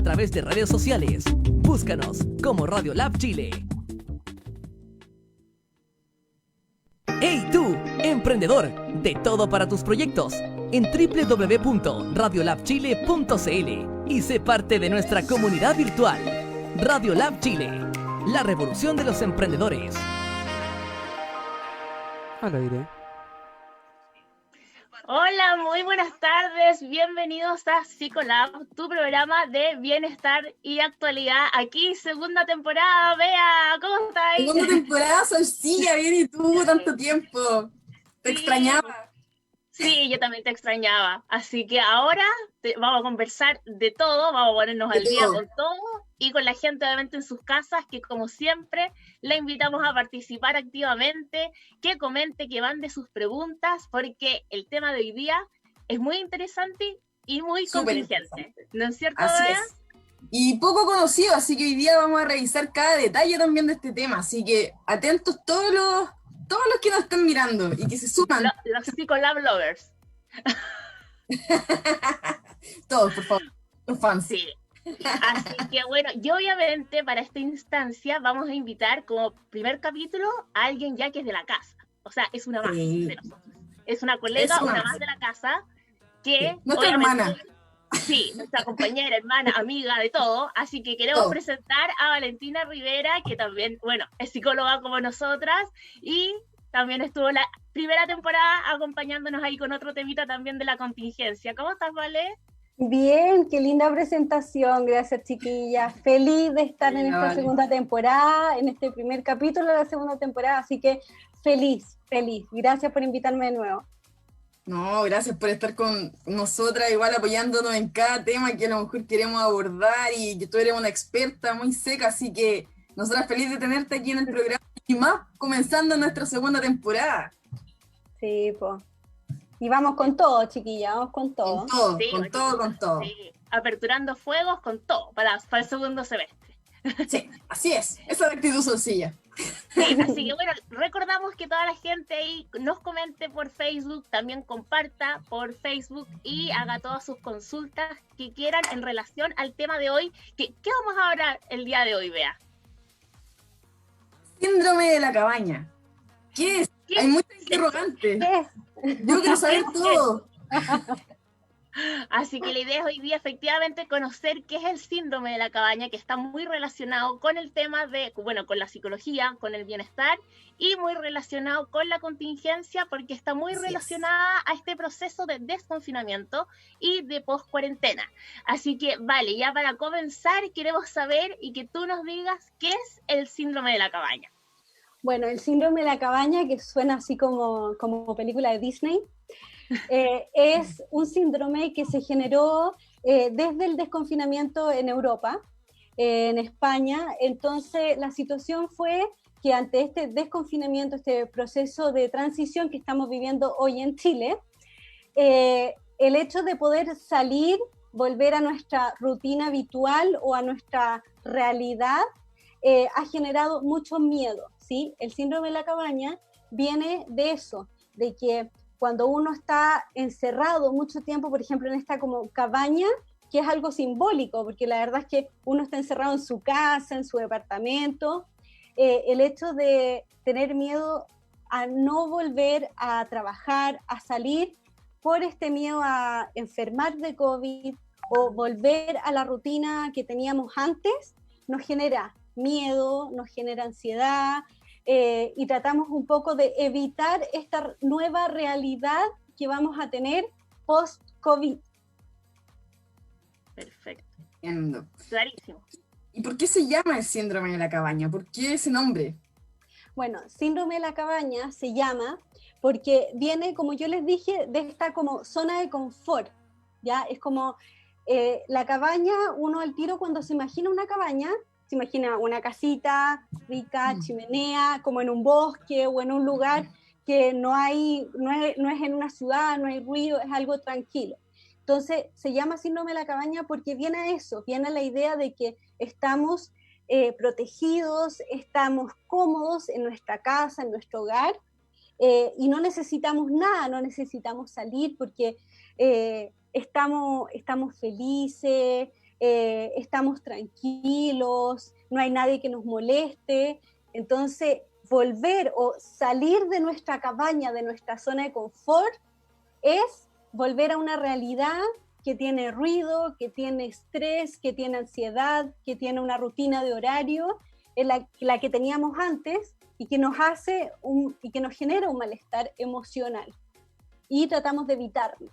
través de redes sociales. Búscanos como Radio Lab Chile. ¡Hey tú, emprendedor! De todo para tus proyectos en www.radiolabchile.cl y sé parte de nuestra comunidad virtual. Radio Lab Chile, la revolución de los emprendedores. Hola, diré. Hola, muy buenas tardes. Bienvenidos a Psicolab, tu programa de bienestar y actualidad. Aquí, segunda temporada. Bea, ¿cómo estás? Segunda temporada, Solcilla, bien, y tú, tanto tiempo. Te extrañaba. Sí, yo también te extrañaba. Así que ahora vamos a conversar de todo, vamos a ponernos al día con todo y con la gente obviamente en sus casas, que como siempre la invitamos a participar activamente, que comente, que mande sus preguntas, porque el tema de hoy día es muy interesante y muy contingente. ¿No es cierto, Así Bea? es. Y poco conocido, así que hoy día vamos a revisar cada detalle también de este tema. Así que atentos todos los que nos están mirando y que se suman. Los Psicolab lovers. Todos, por favor, los fans. Sí. Así que bueno, y obviamente para esta instancia vamos a invitar como primer capítulo a alguien ya que es de la casa. O sea, es una más de nosotros. Es una colega, una más de la casa que... Sí. Nuestra hermana. Sí, nuestra compañera, hermana, amiga, de todo. Así que queremos presentar a Valentina Rivera, que también, bueno, es psicóloga como nosotras y también estuvo la primera temporada acompañándonos ahí con otro temita también de la contingencia. ¿Cómo estás, Vale? Bien, qué linda presentación, gracias chiquillas. Feliz de estar en esta segunda temporada, en este primer capítulo de la segunda temporada, así que feliz. Gracias por invitarme de nuevo. No, gracias por estar con nosotras, igual apoyándonos en cada tema que a lo mejor queremos abordar, y que tú eres una experta muy seca, así que nosotras feliz de tenerte aquí en el programa y más comenzando nuestra segunda temporada. Sí, pues. Y vamos con todo, chiquillas, vamos con todo. Con todo. Sí, aperturando fuegos con todo para el segundo semestre. Sí, así es, esa es la actitud Solcilla. Sí, así que bueno, recordamos que toda la gente ahí nos comente por Facebook, también comparta por Facebook y haga todas sus consultas que quieran en relación al tema de hoy. ¿Qué vamos a hablar el día de hoy, Bea? Síndrome de la cabaña. ¿Qué es? Hay muchas interrogantes. ¿Qué es? Yo quiero saber todo. Así que la idea es hoy día efectivamente conocer qué es el síndrome de la cabaña, que está muy relacionado con el tema de, bueno, con la psicología, con el bienestar y muy relacionado con la contingencia, porque está muy relacionada a este proceso de desconfinamiento y de post-cuarentena. Así que, vale, ya para comenzar queremos saber y que tú nos digas qué es el síndrome de la cabaña. Bueno, el síndrome de la cabaña, que suena así como película de Disney, es un síndrome que se generó desde el desconfinamiento en Europa, en España. Entonces, la situación fue que ante este desconfinamiento, este proceso de transición que estamos viviendo hoy en Chile, el hecho de poder salir, volver a nuestra rutina habitual o a nuestra realidad, ha generado mucho miedo, ¿sí? El síndrome de la cabaña viene de eso, de que cuando uno está encerrado mucho tiempo, por ejemplo, en esta como cabaña, que es algo simbólico, porque la verdad es que uno está encerrado en su casa, en su departamento, el hecho de tener miedo a no volver a trabajar, a salir, por este miedo a enfermar de COVID o volver a la rutina que teníamos antes, nos genera miedo, nos genera ansiedad, y tratamos un poco de evitar esta nueva realidad que vamos a tener post-COVID. Perfecto. Entiendo. Clarísimo. ¿Y por qué se llama el síndrome de la cabaña? ¿Por qué ese nombre? Bueno, síndrome de la cabaña se llama porque viene, como yo les dije, de esta como zona de confort, ¿ya? Es como la cabaña, uno al tiro cuando se imagina una cabaña, se imagina una casita rica, chimenea, como en un bosque o en un lugar que no es en una ciudad, no hay ruido, es algo tranquilo. Entonces se llama síndrome de la cabaña porque viene a eso, viene a la idea de que estamos protegidos, estamos cómodos en nuestra casa, en nuestro hogar, y no necesitamos nada, no necesitamos salir porque estamos felices, estamos tranquilos, no hay nadie que nos moleste. Entonces, volver o salir de nuestra cabaña, de nuestra zona de confort, es volver a una realidad que tiene ruido, que tiene estrés, que tiene ansiedad, que tiene una rutina de horario, en la que teníamos antes, y que nos y que nos genera un malestar emocional. Y tratamos de evitarlo.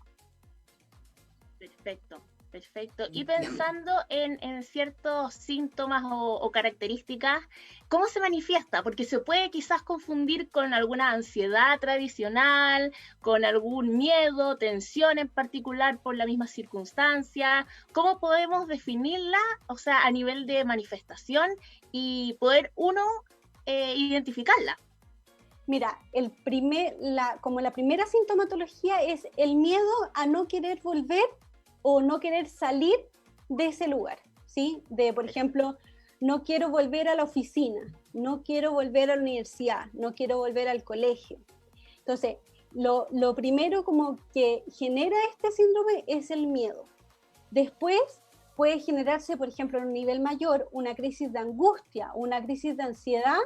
Perfecto, perfecto. Y pensando en ciertos síntomas o características, ¿cómo se manifiesta? Porque se puede quizás confundir con alguna ansiedad tradicional, con algún miedo, tensión en particular por la misma circunstancia. ¿Cómo podemos definirla, o sea, a nivel de manifestación y poder uno identificarla? Mira, como la primera sintomatología es el miedo a no querer volver o no querer salir de ese lugar, ¿sí? Por ejemplo, no quiero volver a la oficina, no quiero volver a la universidad, no quiero volver al colegio. Entonces, lo primero como que genera este síndrome es el miedo. Después puede generarse, por ejemplo, en un nivel mayor, una crisis de angustia, una crisis de ansiedad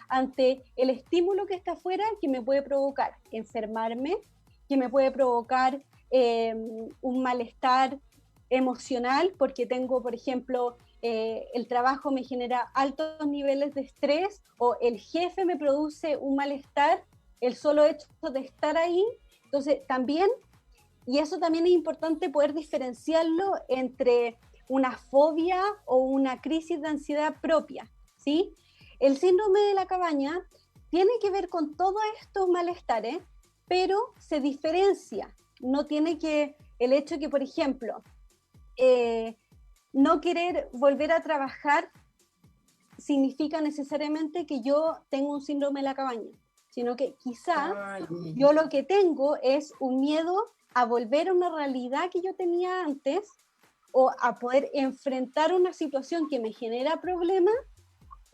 ante el estímulo que está afuera, que me puede provocar enfermarme, que me puede provocar un malestar emocional, porque tengo, por ejemplo, el trabajo me genera altos niveles de estrés, o el jefe me produce un malestar, el solo hecho de estar ahí. Entonces, también, y eso también es importante poder diferenciarlo entre una fobia o una crisis de ansiedad propia, ¿sí? El síndrome de la cabaña tiene que ver con todos estos malestares, pero se diferencia. No tiene que, el hecho que, por ejemplo, no querer volver a trabajar significa necesariamente que yo tengo un síndrome de la cabaña, sino que quizá yo lo que tengo es un miedo a volver a una realidad que yo tenía antes, o a poder enfrentar una situación que me genera problemas,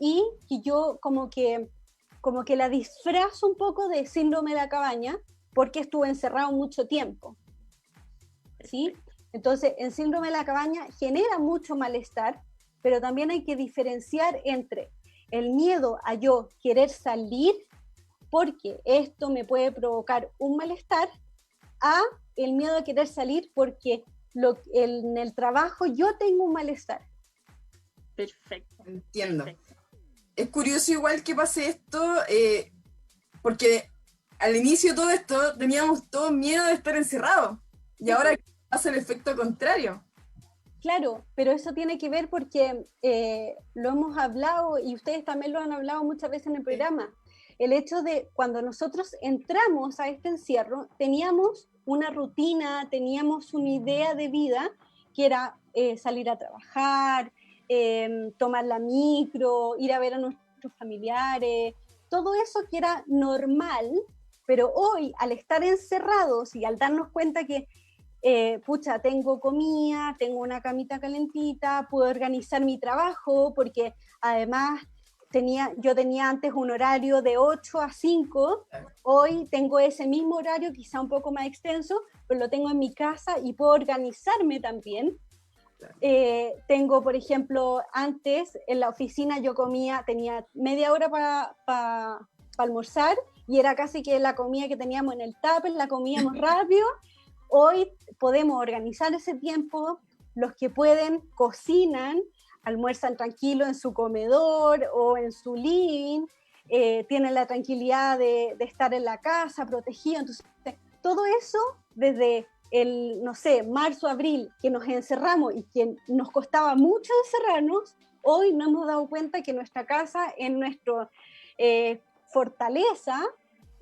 y que yo como que la disfrazo un poco de síndrome de la cabaña porque estuve encerrado mucho tiempo, ¿sí? Entonces, el síndrome de la cabaña genera mucho malestar, pero también hay que diferenciar entre el miedo a yo querer salir porque esto me puede provocar un malestar, a el miedo a querer salir porque en el trabajo yo tengo un malestar. Perfecto. Entiendo. Perfecto. Es curioso igual que pase esto, porque al inicio de todo esto teníamos todo miedo de estar encerrados, y ahora pasa el efecto contrario. Claro, pero eso tiene que ver porque lo hemos hablado, y ustedes también lo han hablado muchas veces en el programa. El hecho de cuando nosotros entramos a este encierro, teníamos una rutina, teníamos una idea de vida que era salir a trabajar, tomar la micro, ir a ver a nuestros familiares, todo eso que era normal, pero hoy, al estar encerrados y al darnos cuenta que pucha, tengo comida, tengo una camita calentita, puedo organizar mi trabajo, porque además yo tenía antes un horario de 8 a 5, hoy tengo ese mismo horario, quizá un poco más extenso, pero lo tengo en mi casa y puedo organizarme también. Tengo, por ejemplo, antes en la oficina yo tenía media hora para almorzar, y era casi que la comida que teníamos en el tupper, la comíamos rápido. Hoy podemos organizar ese tiempo, los que pueden cocinan, almuerzan tranquilo en su comedor o en su living, tienen la tranquilidad de estar en la casa protegido. Entonces, todo eso desde no sé, marzo, abril, que nos encerramos y que nos costaba mucho encerrarnos, hoy nos hemos dado cuenta que nuestra casa es nuestra fortaleza,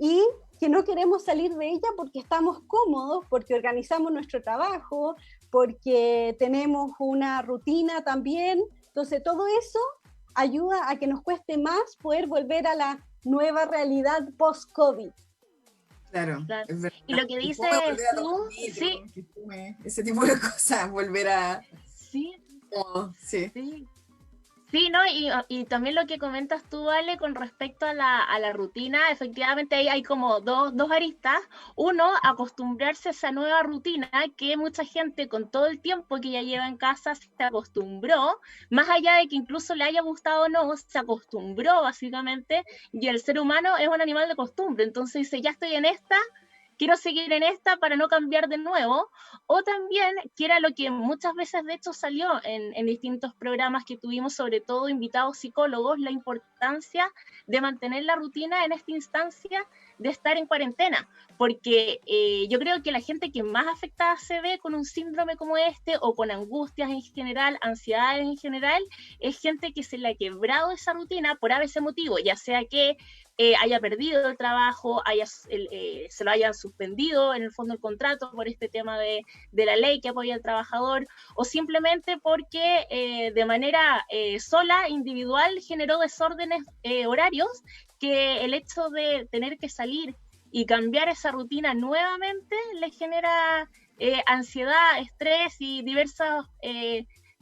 y que no queremos salir de ella porque estamos cómodos, porque organizamos nuestro trabajo, porque tenemos una rutina también. Entonces, todo eso ayuda a que nos cueste más poder volver a la nueva realidad post-COVID. Claro, Claro. es verdad. Y lo que dices tú, sí, ese tipo de cosas, volver a... sí, Oh, sí. sí. Sí, ¿no? Y también lo que comentas tú, Ale, con respecto a la rutina, efectivamente ahí hay como dos aristas. Uno, acostumbrarse a esa nueva rutina que mucha gente con todo el tiempo que ya lleva en casa se acostumbró, más allá de que incluso le haya gustado o no, se acostumbró básicamente, y el ser humano es un animal de costumbre, entonces dice, ya estoy en esta, quiero seguir en esta para no cambiar de nuevo, o también, que era lo que muchas veces de hecho salió en distintos programas que tuvimos, sobre todo invitados psicólogos, la importancia de mantener la rutina en esta instancia de estar en cuarentena, porque yo creo que la gente que más afectada se ve con un síndrome como este, o con angustias en general, ansiedades en general, es gente que se le ha quebrado esa rutina por a veces motivo, ya sea que haya perdido el trabajo, se lo hayan suspendido en el fondo el contrato por este tema de la ley que apoya al trabajador, o simplemente porque de manera sola, individual, generó desórdenes horarios, que el hecho de tener que salir y cambiar esa rutina nuevamente le genera ansiedad, estrés y diversos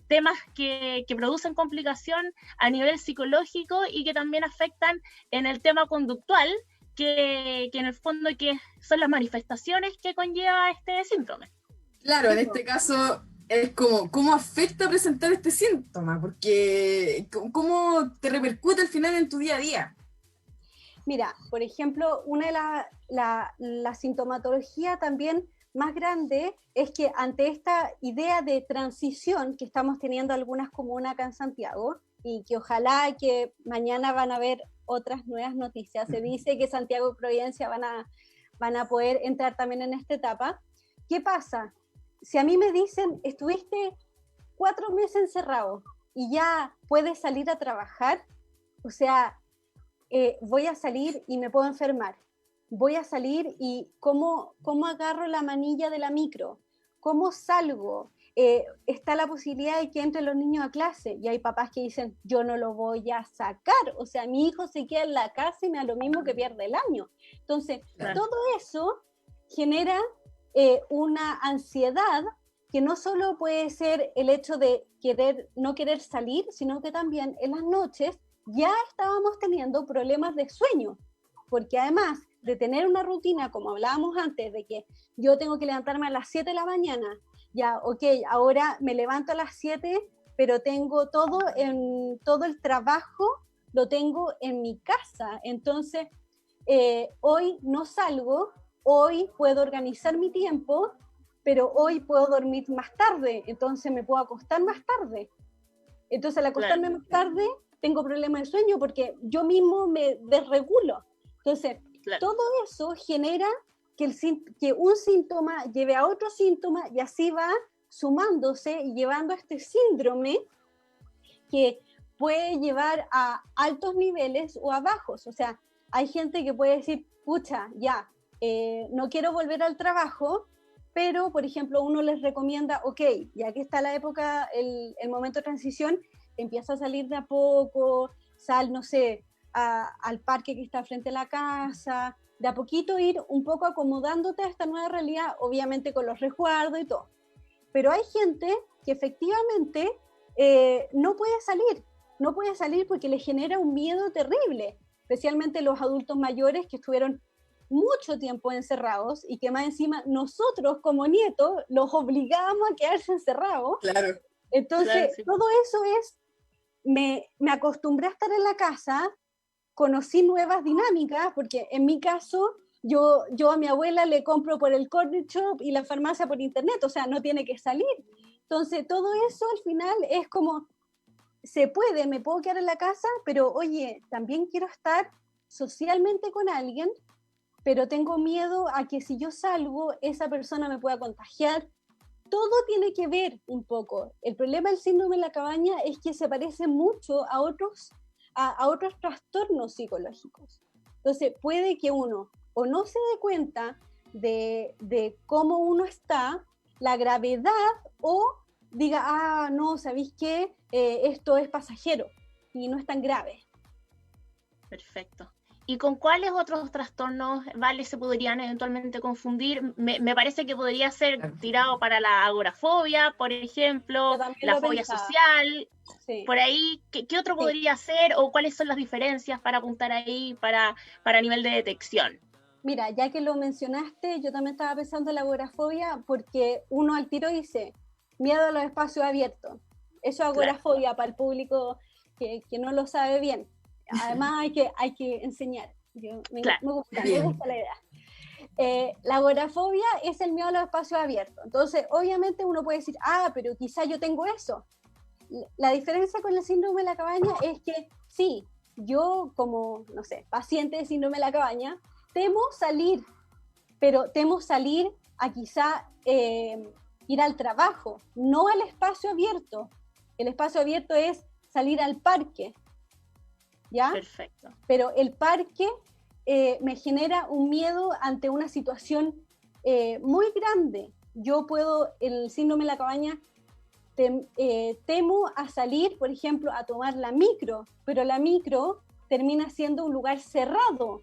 temas que producen complicación a nivel psicológico y que también afectan en el tema conductual, que en el fondo que son las manifestaciones que conlleva este síndrome. Claro, en este caso es como, ¿cómo afecta presentar este síntoma? Porque, ¿cómo te repercute al final en tu día a día? Mira, por ejemplo, una de la sintomatología también más grande es que ante esta idea de transición que estamos teniendo algunas comunas acá en Santiago, y que ojalá que mañana van a haber otras nuevas noticias, se dice que Santiago y Providencia van a poder entrar también en esta etapa. ¿Qué pasa? Si a mí me dicen, estuviste 4 meses encerrado y ya puedes salir a trabajar, o sea, voy a salir y me puedo enfermar. Voy a salir y ¿cómo agarro la manilla de la micro? ¿Cómo salgo? Está la posibilidad de que entren los niños a clase y hay papás que dicen, yo no lo voy a sacar. O sea, mi hijo se queda en la casa y me da lo mismo que pierde el año. Entonces, Claro. todo eso genera una ansiedad que no solo puede ser el hecho de no querer salir, sino que también en las noches ya estábamos teniendo problemas de sueño, porque además de tener una rutina, como hablábamos antes, de que yo tengo que levantarme a las 7 de la mañana, ya, ok, ahora me levanto a las 7, pero tengo todo el trabajo, lo tengo en mi casa, entonces hoy no salgo, hoy puedo organizar mi tiempo, pero hoy puedo dormir más tarde, entonces me puedo acostar más tarde. Entonces al acostarme más tarde tengo problemas de sueño porque yo mismo me desregulo. Entonces, todo eso genera que un síntoma lleve a otro síntoma y así va sumándose y llevando a este síndrome que puede llevar a altos niveles o a bajos. O sea, hay gente que puede decir, pucha, ya, no quiero volver al trabajo, pero, por ejemplo, uno les recomienda, ok, ya que está la época, el momento de transición, empieza a salir de a poco, sal, no sé, al parque que está frente a la casa, de a poquito ir un poco acomodándote a esta nueva realidad, obviamente con los resguardos y todo. Pero hay gente que efectivamente no puede salir porque le genera un miedo terrible, especialmente los adultos mayores que estuvieron mucho tiempo encerrados y que más encima nosotros como nietos los obligábamos a quedarse encerrados. Claro. Entonces, claro, sí. Todo eso es, me acostumbré a estar en la casa, conocí nuevas dinámicas, porque en mi caso, yo a mi abuela le compro por el corner shop y la farmacia por internet, o sea, no tiene que salir. Entonces, todo eso al final es como, me puedo quedar en la casa, pero oye, también quiero estar socialmente con alguien, pero tengo miedo a que si yo salgo, esa persona me pueda contagiar. Todo tiene que ver un poco. El problema del síndrome de la cabaña es que se parece mucho a otros trastornos psicológicos. Entonces, puede que uno o no se dé cuenta de cómo uno está, la gravedad, o diga, no, ¿sabéis qué? Esto es pasajero y no es tan grave. Perfecto. ¿Y con cuáles otros trastornos, Vale, se podrían eventualmente confundir? Me parece que podría ser tirado para la agorafobia, por ejemplo, la fobia social. Sí. Por ahí, ¿qué otro podría ser? ¿O cuáles son las diferencias para apuntar ahí para nivel de detección? Mira, ya que lo mencionaste, yo también estaba pensando en la agorafobia, porque uno al tiro dice, miedo a los espacios abiertos. Eso es agorafobia para el público que no lo sabe bien. Además hay que enseñar. Me gusta la idea. La agorafobia es el miedo a los espacios abiertos. Entonces, obviamente uno puede decir, pero quizá yo tengo eso. La diferencia con el síndrome de la cabaña es que sí, yo como, no sé, paciente de síndrome de la cabaña, temo salir, pero temo salir a quizá ir al trabajo, no al espacio abierto. El espacio abierto es salir al parque, ¿ya? Perfecto. Pero el parque me genera un miedo ante una situación muy grande. Yo el síndrome de la cabaña, temo a salir, por ejemplo, a tomar la micro, pero la micro termina siendo un lugar cerrado.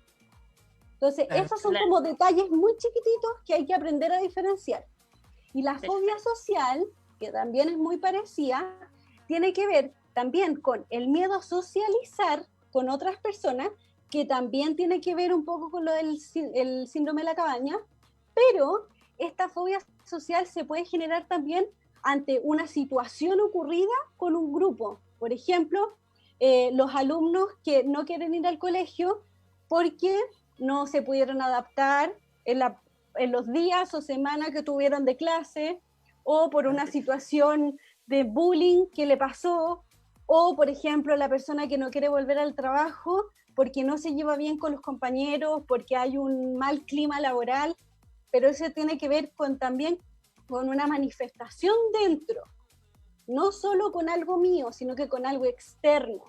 Entonces, esos son como detalles muy chiquititos que hay que aprender a diferenciar. Y la fobia social, que también es muy parecida, tiene que ver también con el miedo a socializar con otras personas, que también tiene que ver un poco con lo del el síndrome de la cabaña, pero esta fobia social se puede generar también ante una situación ocurrida con un grupo. Por ejemplo, los alumnos que no quieren ir al colegio porque no se pudieron adaptar en los días o semanas que tuvieron de clase, o por una situación de bullying que le pasó, o por ejemplo la persona que no quiere volver al trabajo porque no se lleva bien con los compañeros, porque hay un mal clima laboral, pero eso tiene que ver también con una manifestación dentro, no solo con algo mío, sino que con algo externo.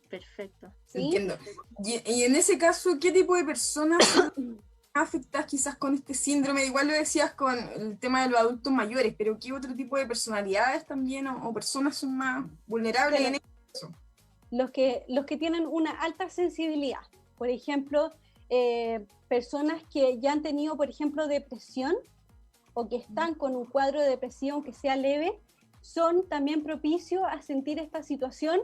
Perfecto. ¿Sí? Entiendo. Y en ese caso, ¿qué tipo de personas son afectadas quizás con este síndrome? Igual lo decías con el tema de los adultos mayores, pero ¿qué otro tipo de personalidades también o personas son más vulnerables en este caso? Los que tienen una alta sensibilidad. Por ejemplo, personas que ya han tenido, por ejemplo, depresión o que están con un cuadro de depresión que sea leve, son también propicios a sentir esta situación,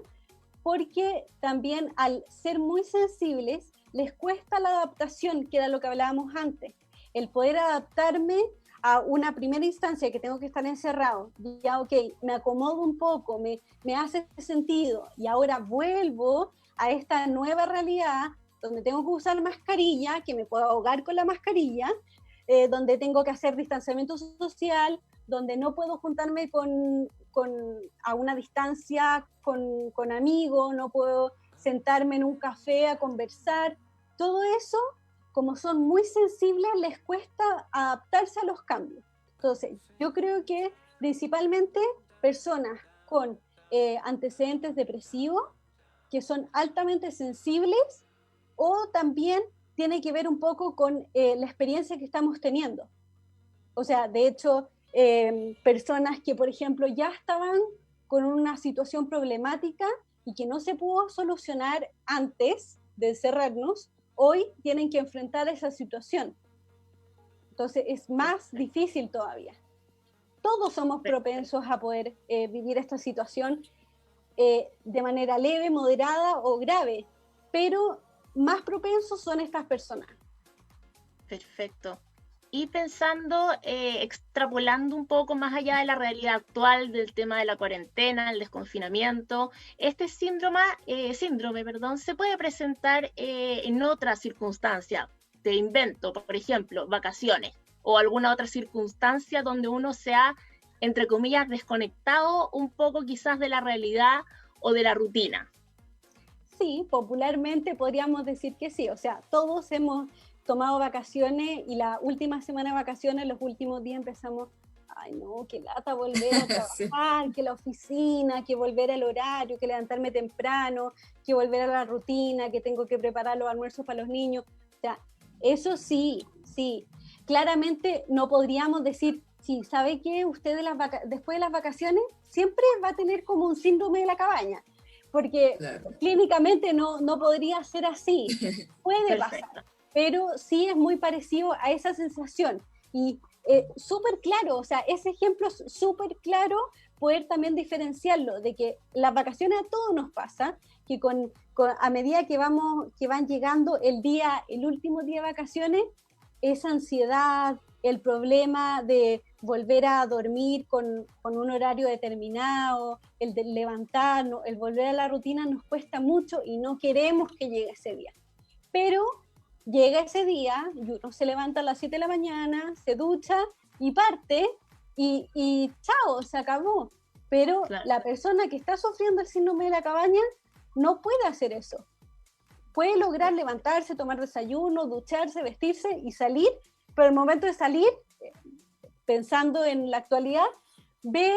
porque también al ser muy sensibles les cuesta la adaptación, que era lo que hablábamos antes, el poder adaptarme a una primera instancia que tengo que estar encerrado, ya ok, me acomodo un poco, me hace sentido, y ahora vuelvo a esta nueva realidad donde tengo que usar mascarilla, que me puedo ahogar con la mascarilla, donde tengo que hacer distanciamiento social, donde no puedo juntarme a una distancia con amigos, no puedo sentarme en un café a conversar. Todo eso, como son muy sensibles, les cuesta adaptarse a los cambios. Entonces, yo creo que principalmente personas con antecedentes depresivos, que son altamente sensibles, o también tiene que ver un poco con la experiencia que estamos teniendo. O sea, de hecho, personas que, por ejemplo, ya estaban con una situación problemática y que no se pudo solucionar antes de encerrarnos, hoy tienen que enfrentar esa situación. Entonces es más difícil todavía. Todos somos propensos a poder vivir esta situación de manera leve, moderada o grave, pero más propensos son estas personas. Perfecto. Y pensando, extrapolando un poco más allá de la realidad actual del tema de la cuarentena, el desconfinamiento, este síndrome, se puede presentar en otras circunstancias. Te invento, por ejemplo, vacaciones o alguna otra circunstancia donde uno se ha, entre comillas, desconectado un poco quizás de la realidad o de la rutina. Sí, popularmente podríamos decir que sí. O sea, todos hemos tomado vacaciones y la última semana de vacaciones, los últimos días empezamos, ay no, qué lata volver a trabajar, sí, que la oficina, que volver al horario, que levantarme temprano, que volver a la rutina, que tengo que preparar los almuerzos para los niños. O sea, eso sí. Claramente no podríamos decir, sí, ¿sabe qué? Usted después de las vacaciones siempre va a tener como un síndrome de la cabaña. porque Claro. clínicamente no podría ser así. Puede Perfecto. pasar, pero sí es muy parecido a esa sensación. Y súper claro, o sea, ese ejemplo es súper claro, poder también diferenciarlo, de que las vacaciones a todos nos pasa, que a medida que van llegando el último día de vacaciones, esa ansiedad, el problema de volver a dormir con un horario determinado, el de levantarnos, el volver a la rutina nos cuesta mucho y no queremos que llegue ese día. Pero llega ese día, y uno se levanta a las 7 de la mañana, se ducha y parte, y chao, se acabó. Pero Claro. la persona que está sufriendo el síndrome de la cabaña no puede hacer eso. Puede lograr levantarse, tomar desayuno, ducharse, vestirse y salir, pero el momento de salir, pensando en la actualidad, ve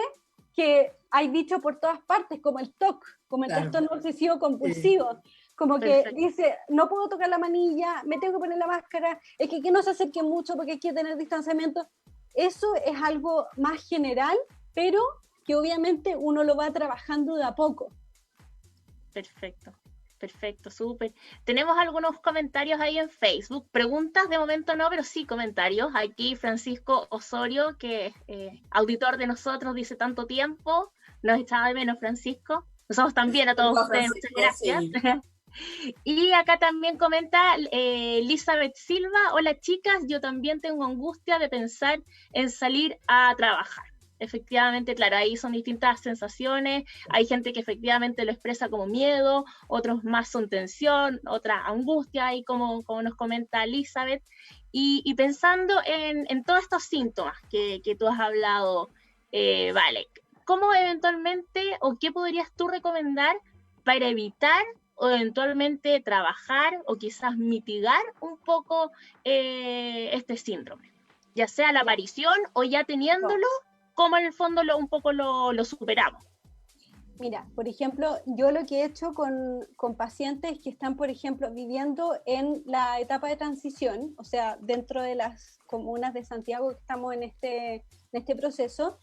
que hay bichos por todas partes, como el TOC, como el Claro. trastorno obsesivo compulsivo. Como que Perfecto. dice, no puedo tocar la manilla, me tengo que poner la máscara, es que no se acerque mucho porque hay que tener distanciamiento. Eso es algo más general, pero que obviamente uno lo va trabajando de a poco. Perfecto, perfecto, súper. Tenemos algunos comentarios ahí en Facebook. Preguntas de momento no, pero sí comentarios. Aquí Francisco Osorio, que es auditor de nosotros, dice tanto tiempo. Nos echaba de menos, Francisco. Nosotros también a todos Hola, ustedes, muchas Francisco, gracias. Y acá también comenta Elizabeth Silva, hola chicas, yo también tengo angustia de pensar en salir a trabajar. Efectivamente, claro, ahí son distintas sensaciones, hay gente que efectivamente lo expresa como miedo, otros más son tensión, otra angustia, ahí como nos comenta Elizabeth, y pensando en todos estos síntomas que tú has hablado, vale, ¿cómo eventualmente o qué podrías tú recomendar para evitar o eventualmente trabajar o quizás mitigar un poco este síndrome? Ya sea la aparición o ya teniéndolo, como en el fondo un poco lo superamos. Mira, por ejemplo, yo lo que he hecho con pacientes que están, por ejemplo, viviendo en la etapa de transición, o sea, dentro de las comunas de Santiago que estamos en este proceso,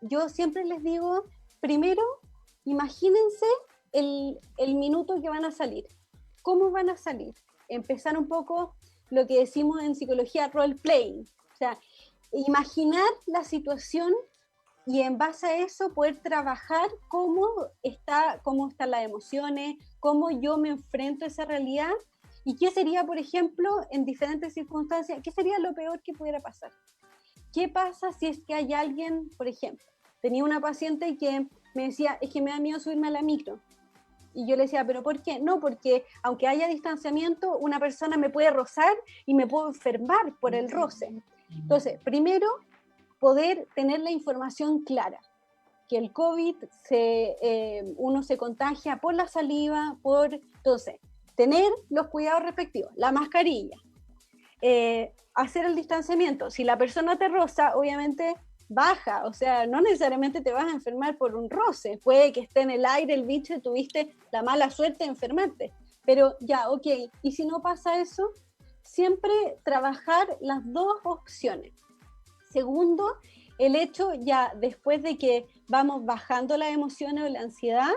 yo siempre les digo, primero, imagínense el minuto que van a salir. ¿Cómo van a salir? Empezar un poco lo que decimos en psicología role-playing, o sea, imaginar la situación y en base a eso poder trabajar cómo están las emociones, cómo yo me enfrento a esa realidad y qué sería, por ejemplo, en diferentes circunstancias, qué sería lo peor que pudiera pasar. ¿Qué pasa si es que hay alguien, por ejemplo, tenía una paciente que me decía, es que me da miedo subirme a la micro? Y yo le decía, ¿pero por qué? No, porque aunque haya distanciamiento, una persona me puede rozar y me puedo enfermar por el roce. Entonces, primero, poder tener la información clara, que el COVID uno se contagia por la saliva, entonces, tener los cuidados respectivos, la mascarilla, hacer el distanciamiento. Si la persona te roza, obviamente baja, o sea, no necesariamente te vas a enfermar por un roce, puede que esté en el aire el bicho y tuviste la mala suerte de enfermarte, pero ya, ok, y si no pasa eso, siempre trabajar las dos opciones. Segundo, el hecho ya después de que vamos bajando las emociones o la ansiedad,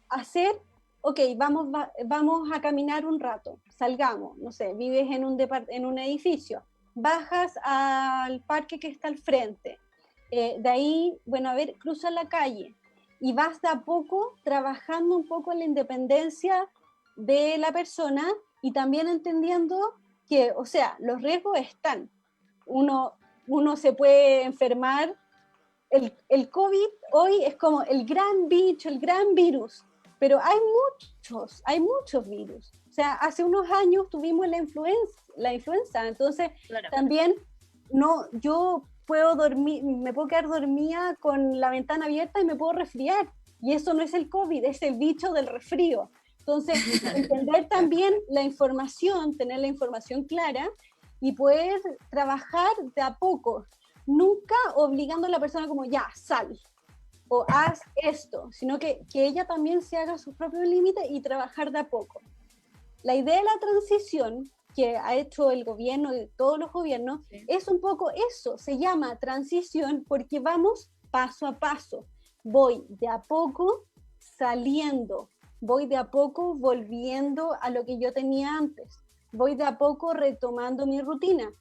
hacer, ok, vamos a caminar un rato, salgamos, no sé, vives en un edificio, bajas al parque que está al frente, de ahí, bueno, a ver, cruzas la calle y vas de a poco trabajando un poco en la independencia de la persona y también entendiendo que, o sea, los riesgos están. Uno se puede enfermar. El COVID hoy es como el gran bicho, el gran virus, pero hay muchos virus. O sea, hace unos años tuvimos la influenza, entonces Claro. también yo me puedo quedar dormida con la ventana abierta y me puedo resfriar. Y eso no es el COVID, es el bicho del resfrío. Entonces, entender también la información, tener la información clara y poder trabajar de a poco, nunca obligando a la persona como ya, sal o haz esto, sino que ella también se haga sus propios límites y trabajar de a poco. La idea de la transición que ha hecho el gobierno y todos los gobiernos es un poco eso, se llama transición porque vamos paso a paso, voy de a poco saliendo, voy de a poco volviendo a lo que yo tenía antes, voy de a poco retomando mi rutina.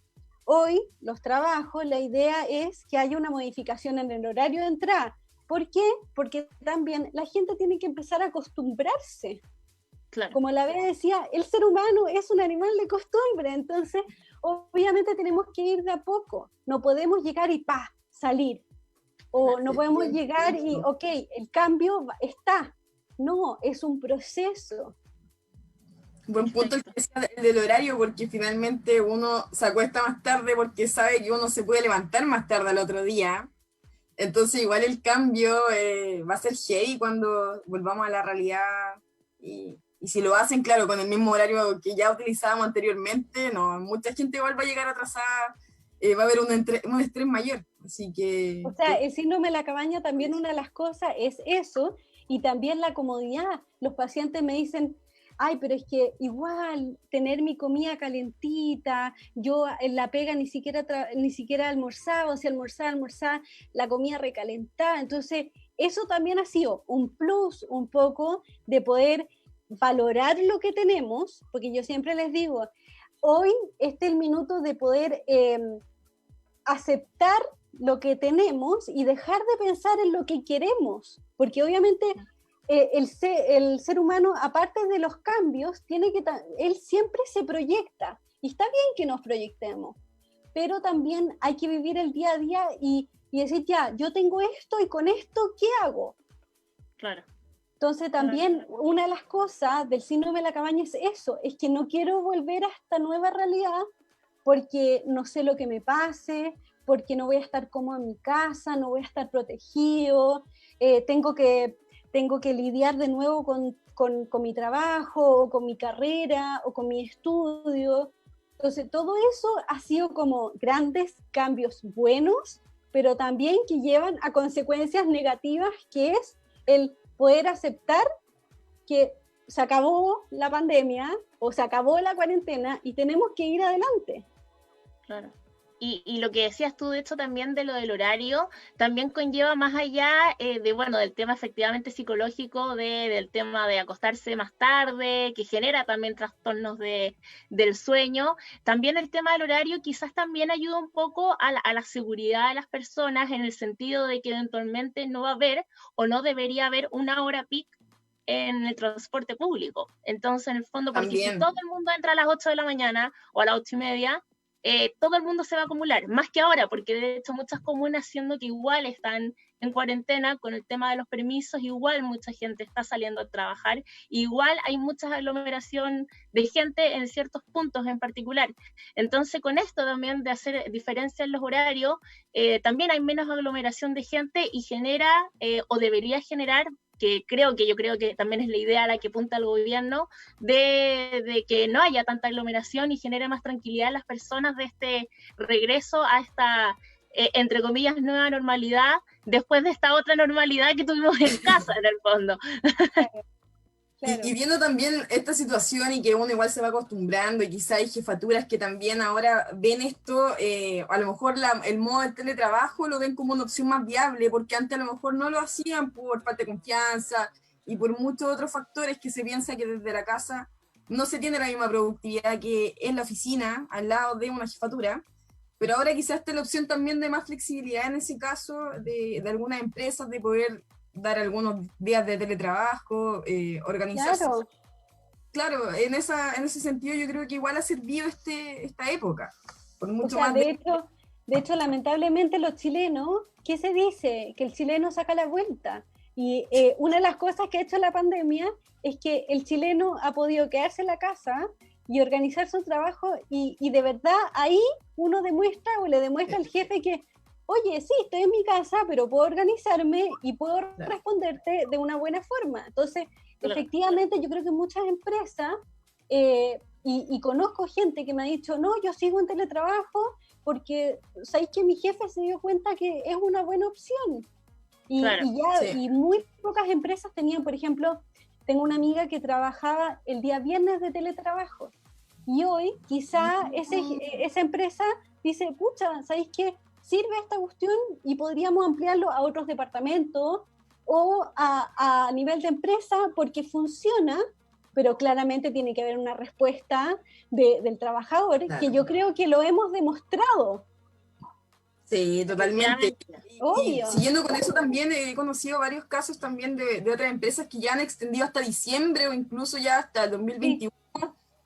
Hoy, los trabajos, la idea es que haya una modificación en el horario de entrada. ¿Por qué? Porque también la gente tiene que empezar a acostumbrarse. Claro. Como la Bea decía, el ser humano es un animal de costumbre, entonces obviamente tenemos que ir de a poco. No podemos llegar y salir. O no podemos llegar y, ok, el cambio está. No, es un proceso. Buen punto el que decía del horario, porque finalmente uno se acuesta más tarde porque sabe que uno se puede levantar más tarde al otro día. Entonces igual el cambio va a ser heavy cuando volvamos a la realidad. Y si lo hacen, claro, con el mismo horario que ya utilizábamos anteriormente, no, mucha gente igual va a llegar atrasada, va a haber un estrés mayor. Así que... O sea, el síndrome de la cabaña también una de las cosas es eso, y también la comodidad. Los pacientes me dicen, ay, pero es que igual tener mi comida calentita, yo en la pega ni siquiera almorzaba, o si almorzaba la comida recalentada. Entonces, eso también ha sido un plus un poco de poder valorar lo que tenemos, porque yo siempre les digo, hoy es el minuto de poder aceptar lo que tenemos y dejar de pensar en lo que queremos, porque obviamente el ser humano, aparte de los cambios, él siempre se proyecta, y está bien que nos proyectemos, pero también hay que vivir el día a día y decir, ya, yo tengo esto y con esto, ¿qué hago? Claro. Entonces también una de las cosas del síndrome de la cabaña es eso, es que no quiero volver a esta nueva realidad porque no sé lo que me pase, porque no voy a estar cómodo en mi casa, no voy a estar protegido, tengo que lidiar de nuevo con mi trabajo, o con mi carrera, o con mi estudio. Entonces todo eso ha sido como grandes cambios buenos, pero también que llevan a consecuencias negativas, que es el poder aceptar que se acabó la pandemia o se acabó la cuarentena y tenemos que ir adelante. Claro. Y lo que decías tú, de hecho, también de lo del horario, también conlleva más allá del tema efectivamente psicológico, del tema de acostarse más tarde, que genera también trastornos del sueño. También el tema del horario quizás también ayuda un poco a la seguridad de las personas, en el sentido de que eventualmente no va a haber o no debería haber una hora peak en el transporte público. Entonces, en el fondo, porque si todo el mundo entra a las 8 de la mañana o a las 8:30, todo el mundo se va a acumular, más que ahora, porque de hecho muchas comunas, siendo que igual están en cuarentena con el tema de los permisos, igual mucha gente está saliendo a trabajar, igual hay mucha aglomeración de gente en ciertos puntos en particular. Entonces, con esto también de hacer diferencia en los horarios, también hay menos aglomeración de gente y genera, o debería generar, yo creo que también es la idea a la que apunta el gobierno, de que no haya tanta aglomeración y genere más tranquilidad a las personas de este regreso a esta, entre comillas, nueva normalidad, después de esta otra normalidad que tuvimos en casa, en el fondo. Claro. Y viendo también esta situación y que uno igual se va acostumbrando, y quizá hay jefaturas que también ahora ven esto, a lo mejor el modo de teletrabajo lo ven como una opción más viable, porque antes a lo mejor no lo hacían por falta de confianza y por muchos otros factores que se piensa que desde la casa no se tiene la misma productividad que en la oficina, al lado de una jefatura. Pero ahora quizás está la opción también de más flexibilidad en ese caso, de algunas empresas, de poder dar algunos días de teletrabajo, organizarse. Claro, en ese sentido yo creo que igual ha servido esta época. Por mucho más de hecho, lamentablemente los chilenos, ¿qué se dice? Que el chileno saca la vuelta. Y una de las cosas que ha hecho la pandemia es que el chileno ha podido quedarse en la casa y organizar su trabajo, y de verdad ahí uno demuestra o le demuestra al jefe que, oye, sí, estoy en mi casa, pero puedo organizarme y puedo responderte de una buena forma. Entonces, efectivamente, yo creo que muchas empresas, y conozco gente que me ha dicho, no, yo sigo en teletrabajo porque, ¿sabéis que mi jefe se dio cuenta que es una buena opción? Y muy pocas empresas tenían, por ejemplo, tengo una amiga que trabajaba el día viernes de teletrabajo, y hoy quizá esa empresa dice, pucha, ¿sabéis qué? Sirve esta cuestión y podríamos ampliarlo a otros departamentos o a nivel de empresa porque funciona, pero claramente tiene que haber una respuesta del trabajador, Claro. que yo creo que lo hemos demostrado. Sí, totalmente. Obvio. Y siguiendo con eso también he conocido varios casos también de otras empresas que ya han extendido hasta diciembre o incluso ya hasta el 2021,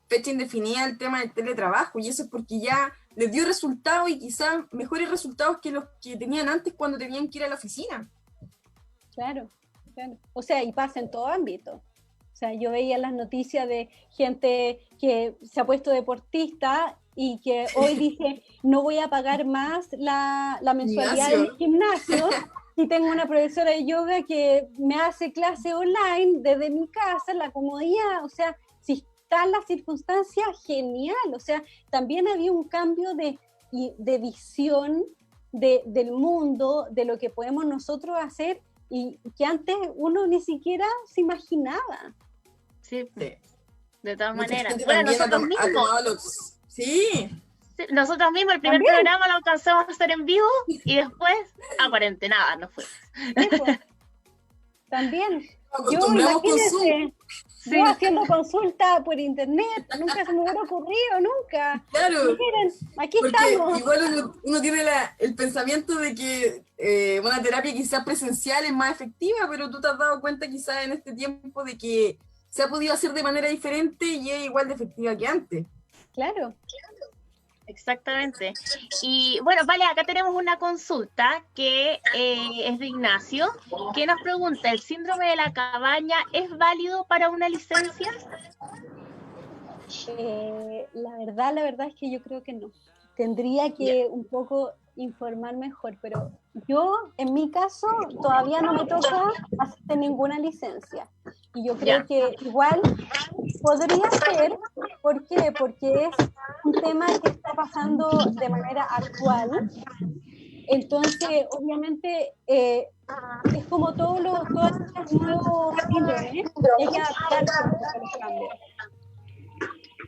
fecha indefinida el tema del teletrabajo, y eso es porque ya les dio resultados y quizás mejores resultados que los que tenían antes cuando tenían que ir a la oficina. Claro, claro. O sea, y pasa en todo ámbito. O sea, yo veía las noticias de gente que se ha puesto deportista y que hoy dice, no voy a pagar más la mensualidad del gimnasio y tengo una profesora de yoga que me hace clase online desde mi casa, la comodidad, o sea, si están las circunstancias, genial. O sea, también había un cambio de visión del mundo, de lo que podemos nosotros hacer y que antes uno ni siquiera se imaginaba. Sí, Sí. de todas Mucha maneras. gente Bueno, también nosotros ha mismos. tomado los... Sí, Nosotros mismos el primer ¿También? programa lo alcanzamos a hacer en vivo y después a cuarentenada nos fuimos. Sí, pues. También. Yo, acostumbramos con Zoom. imagínense, yo haciendo consulta por internet, nunca se me hubiera ocurrido, nunca. Claro. Y miren, aquí Porque estamos. igual uno tiene el pensamiento de que una terapia quizás presencial es más efectiva, pero tú te has dado cuenta quizás en este tiempo de que se ha podido hacer de manera diferente y es igual de efectiva que antes. Claro. Exactamente. Y bueno, vale, acá tenemos una consulta que es de Ignacio, que nos pregunta, ¿el síndrome de la cabaña es válido para una licencia? La verdad es que yo creo que no. Tendría que un poco informar mejor, pero yo, en mi caso, todavía no me toca hacer ninguna licencia. Y yo creo que igual podría ser, ¿por qué? Porque es un tema que está pasando de manera actual. Entonces, obviamente, es como todos estos nuevos síndromes, y hay que adaptarse un poco a los cambios.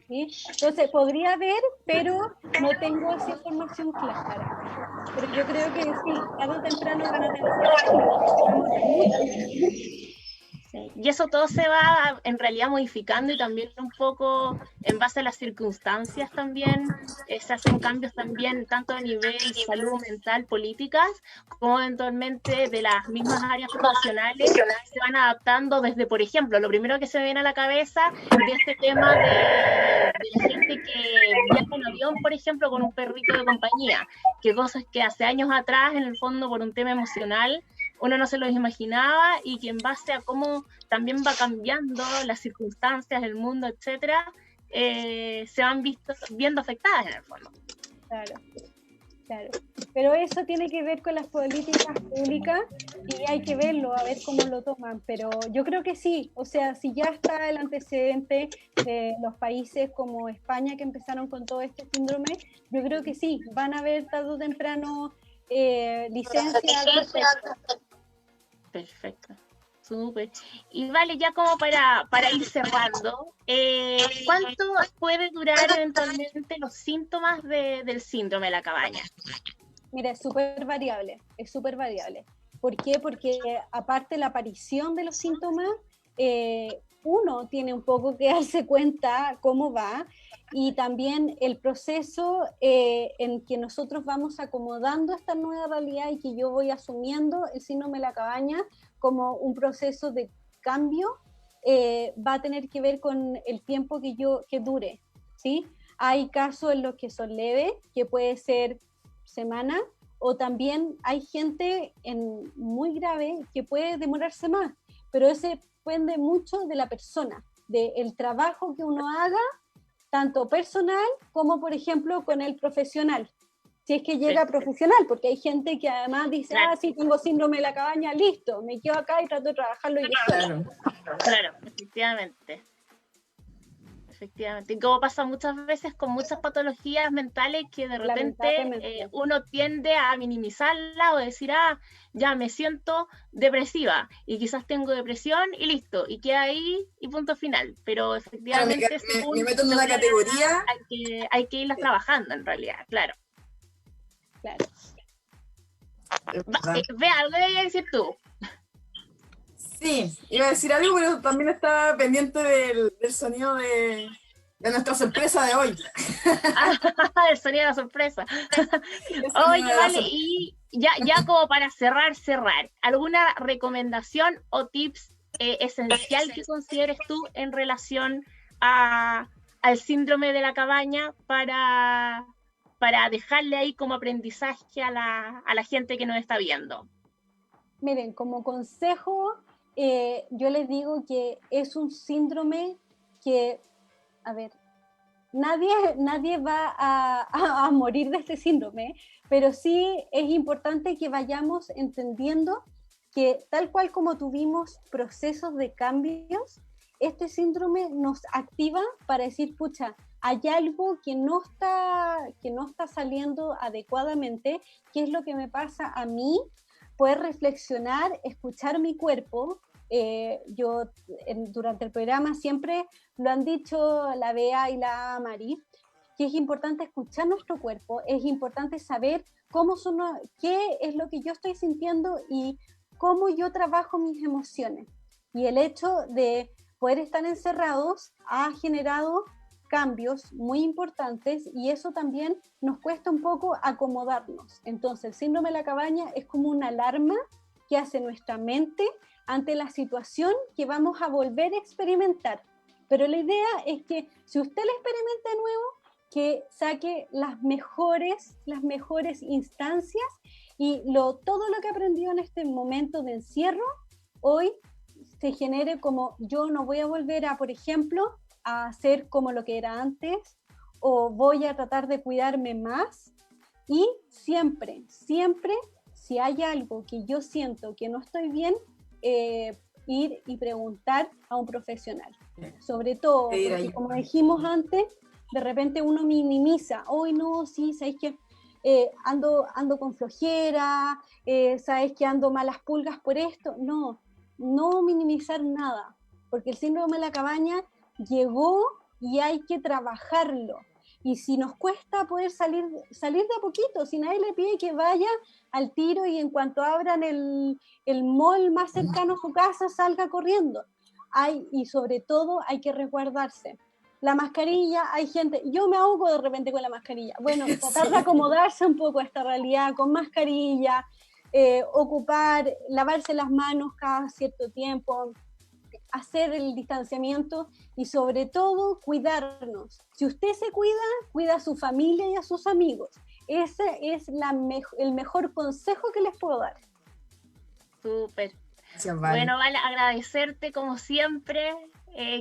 ¿Sí? Entonces, podría haber, pero no tengo esa información clara. Pero yo creo que sí, tarde o temprano van a tener que hacerlo. Sí. Y eso todo se va en realidad modificando y también un poco en base a las circunstancias también se hacen cambios también tanto a nivel salud mental, políticas, como eventualmente de las mismas áreas profesionales se van adaptando desde, por ejemplo, lo primero que se me viene a la cabeza de este tema de la gente que viaja en avión, por ejemplo, con un perrito de compañía, que cosas que hace años atrás, en el fondo, por un tema emocional, uno no se los imaginaba y que en base a cómo también va cambiando las circunstancias, el mundo, etcétera, se van viendo afectadas en el fondo. Claro, claro. Pero eso tiene que ver con las políticas públicas y hay que verlo, a ver cómo lo toman. Pero yo creo que sí, o sea, si ya está el antecedente de los países como España que empezaron con todo este síndrome, yo creo que sí, van a haber tarde o temprano licencias. Perfecto, súper. Y vale, ya como para ir cerrando, ¿cuánto puede durar eventualmente los síntomas del síndrome de la cabaña? Mira, es súper variable, es súper variable. ¿Por qué? Porque aparte de la aparición de los síntomas, uno tiene un poco que darse cuenta cómo va y también el proceso en que nosotros vamos acomodando esta nueva realidad y que yo voy asumiendo el síndrome de la cabaña como un proceso de cambio, va a tener que ver con el tiempo que dure, ¿sí? Hay casos en los que son leves, que puede ser semana, o también hay gente muy grave que puede demorarse más, pero ese depende mucho de la persona, del trabajo que uno haga, tanto personal como, por ejemplo, con el profesional. Si es que llega profesional, porque hay gente que además dice, sí, tengo síndrome de la cabaña, listo, me quedo acá y trato de trabajarlo yo sola. Claro, efectivamente. Efectivamente. Y como pasa muchas veces con muchas patologías mentales que de repente uno tiende a minimizarla o decir, ya me siento depresiva y quizás tengo depresión y listo, y queda ahí y punto final. Pero efectivamente me meto en una categoría. Hay que irlas trabajando en realidad, claro. Claro. Ve, algo debías decir tú. Sí, iba a decir algo, pero también estaba pendiente del sonido de nuestra sorpresa de hoy. El sonido de la sorpresa. El sonido Oye, de la vale, sorpresa. y ya como para cerrar, ¿alguna recomendación o tips esencial que consideres tú en relación a, al síndrome de la cabaña para dejarle ahí como aprendizaje a la gente que nos está viendo? Miren, como consejo, yo les digo que es un síndrome que, a ver, nadie va a morir de este síndrome, pero sí es importante que vayamos entendiendo que tal cual como tuvimos procesos de cambios, este síndrome nos activa para decir, pucha, hay algo que no está saliendo adecuadamente, ¿qué es lo que me pasa a mí? Poder reflexionar, escuchar mi cuerpo. Durante el programa siempre lo han dicho la Bea y la Mari, que es importante escuchar nuestro cuerpo, es importante saber qué es lo que yo estoy sintiendo y cómo yo trabajo mis emociones. Y el hecho de poder estar encerrados ha generado cambios muy importantes y eso también nos cuesta un poco acomodarnos. Entonces, el síndrome de la cabaña es como una alarma que hace nuestra mente ante la situación que vamos a volver a experimentar. Pero la idea es que si usted la experimenta de nuevo, que saque las mejores instancias y todo lo que aprendió en este momento de encierro, hoy se genere como yo no voy a volver a, por ejemplo, a ser como lo que era antes, o voy a tratar de cuidarme más, y siempre, si hay algo que yo siento que no estoy bien, ir y preguntar a un profesional. Sobre todo, porque como dijimos antes, de repente uno minimiza, hoy no, sí, ¿sabéis que ando con flojera? ¿Sabéis que ando malas pulgas por esto? No minimizar nada, porque el síndrome de la cabaña llegó y hay que trabajarlo. Y si nos cuesta poder salir de a poquito, si nadie le pide que vaya al tiro y en cuanto abran el mall más cercano a su casa salga corriendo. Y sobre todo hay que resguardarse. La mascarilla, hay gente, yo me ahogo de repente con la mascarilla. Bueno, tratar de acomodarse un poco a esta realidad con mascarilla, lavarse las manos cada cierto tiempo, hacer el distanciamiento y sobre todo cuidarnos. Si usted se cuida a su familia y a sus amigos. Ese es el mejor consejo que les puedo dar. Súper. Gracias, Vale. Bueno, Vale, agradecerte como siempre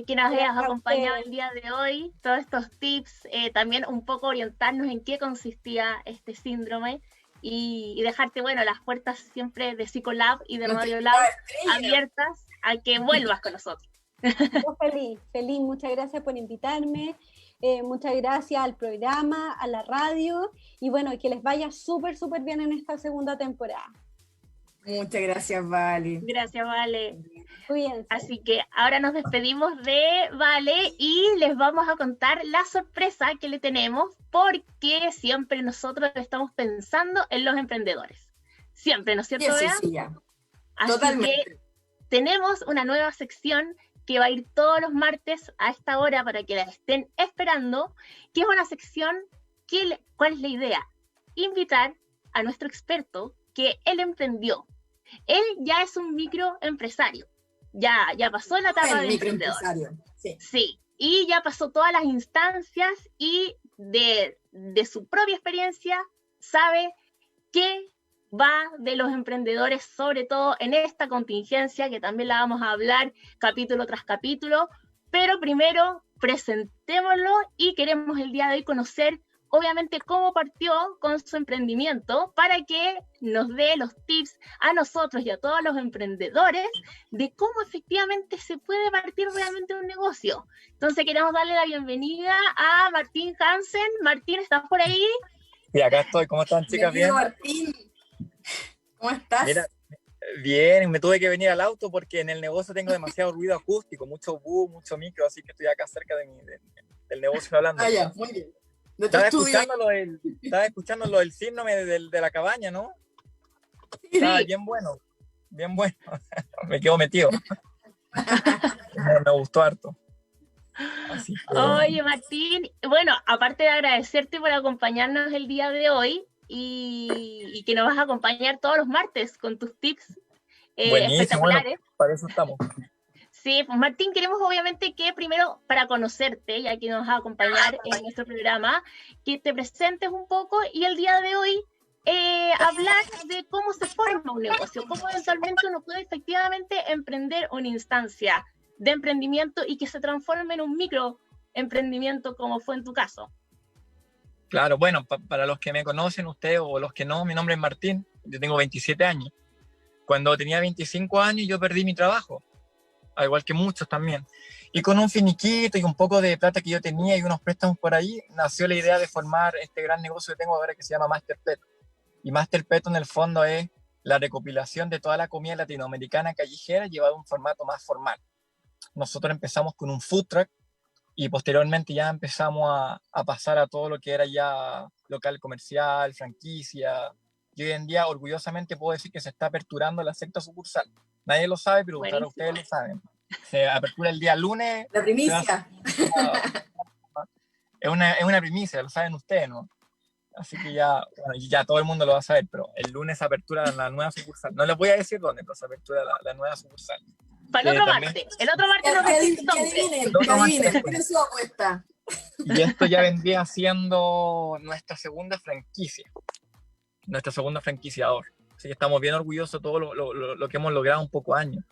que nos hayas acompañado el día de hoy, todos estos tips, también un poco orientarnos en qué consistía este síndrome y dejarte, bueno, las puertas siempre de Psicolab y de Radio Lab abiertas a que vuelvas con nosotros. Yo feliz, muchas gracias por invitarme, muchas gracias al programa, a la radio, y bueno, que les vaya súper bien en esta segunda temporada. Muchas gracias, Vale. Gracias, Vale. Cuídense. Así que ahora nos despedimos de Vale y les vamos a contar la sorpresa que le tenemos, porque siempre nosotros estamos pensando en los emprendedores. Siempre, ¿no es cierto, Bea? Sí, ya. Así Totalmente. que tenemos una nueva sección que va a ir todos los martes a esta hora para que la estén esperando, que es una sección ¿cuál es la idea? Invitar a nuestro experto que él emprendió. Él ya es un microempresario, ya pasó la etapa de emprendedor. Sí, y ya pasó todas las instancias y de su propia experiencia sabe qué va de los emprendedores, sobre todo en esta contingencia, que también la vamos a hablar capítulo tras capítulo, pero primero presentémoslo y queremos el día de hoy conocer obviamente cómo partió con su emprendimiento para que nos dé los tips a nosotros y a todos los emprendedores de cómo efectivamente se puede partir realmente un negocio. Entonces queremos darle la bienvenida a Martín Hansen. Martín, ¿estás por ahí? Sí, acá estoy. ¿Cómo están, chicas? Bienvenido, ¿Bien? Martín. ¿Cómo estás? Mira, bien, me tuve que venir al auto porque en el negocio tengo demasiado ruido acústico, mucho bus, mucho micro, así que estoy acá cerca del negocio hablando. Ah, ya, muy bien. Estaba escuchando lo del síndrome de la cabaña, ¿no? Sí. Estaba bien bueno. bien bueno. Me quedo metido. Me gustó harto. Así que, Oye, Martín, bueno, aparte de agradecerte por acompañarnos el día de hoy y que nos vas a acompañar todos los martes con tus tips buenísimo, bueno, espectaculares. para eso estamos. Sí, pues Martín, queremos obviamente que primero, para conocerte, ya que nos vas a acompañar en nuestro programa, que te presentes un poco y el día de hoy hablar de cómo se forma un negocio, cómo eventualmente uno puede efectivamente emprender una instancia de emprendimiento y que se transforme en un microemprendimiento como fue en tu caso. Claro, bueno, para los que me conocen, ustedes o los que no, mi nombre es Martín, yo tengo 27 años. Cuando tenía 25 años yo perdí mi trabajo, al igual que muchos también. Y con un finiquito y un poco de plata que yo tenía y unos préstamos por ahí, nació la idea de formar este gran negocio que tengo ahora que se llama Master Pet. Y Master Pet en el fondo es la recopilación de toda la comida latinoamericana callejera llevada a un formato más formal. Nosotros empezamos con un food truck y posteriormente ya empezamos a pasar a todo lo que era ya local comercial, franquicia. Y hoy en día orgullosamente puedo decir que se está aperturando la sexta sucursal. Nadie lo sabe, pero claro, ustedes lo saben. Se apertura el día lunes. La primicia. Es una primicia, lo saben ustedes, ¿no? Así que ya, bueno, ya todo el mundo lo va a saber, pero el lunes se apertura la nueva sucursal. No les voy a decir dónde, pero se apertura la nueva sucursal. Para el otro martes. El otro martes no que adivinen, ¿cuál es su apuesta? Y esto ya vendría siendo nuestra segunda franquicia, nuestro segundo franquiciador. Así que estamos bien orgullosos de todo lo que hemos logrado en pocos años.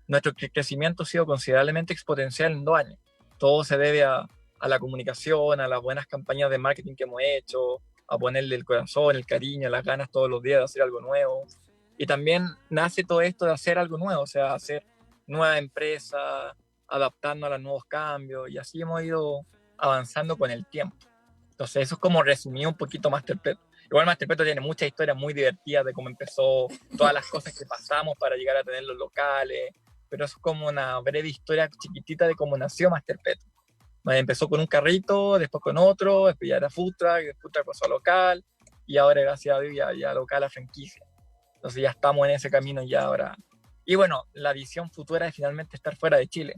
Nuestro crecimiento ha sido considerablemente exponencial en 2 años. Todo se debe a la comunicación, a las buenas campañas de marketing que hemos hecho, a ponerle el corazón, el cariño, las ganas todos los días de hacer algo nuevo. Y también nace todo esto de hacer algo nuevo, o sea, hacer nueva empresa, adaptando a los nuevos cambios, y así hemos ido avanzando con el tiempo. Entonces eso es como resumir un poquito Master Pet. Igual Master Pet tiene muchas historias muy divertidas de cómo empezó, todas las cosas que pasamos para llegar a tener los locales, pero eso es como una breve historia chiquitita de cómo nació Master Pet. Empezó con un carrito, después con otro, después ya era food truck, después food truck pasó a local, y ahora gracias a Dios ya local a franquicia. Entonces ya estamos en ese camino ya ahora. Y bueno, la visión futura es finalmente estar fuera de Chile.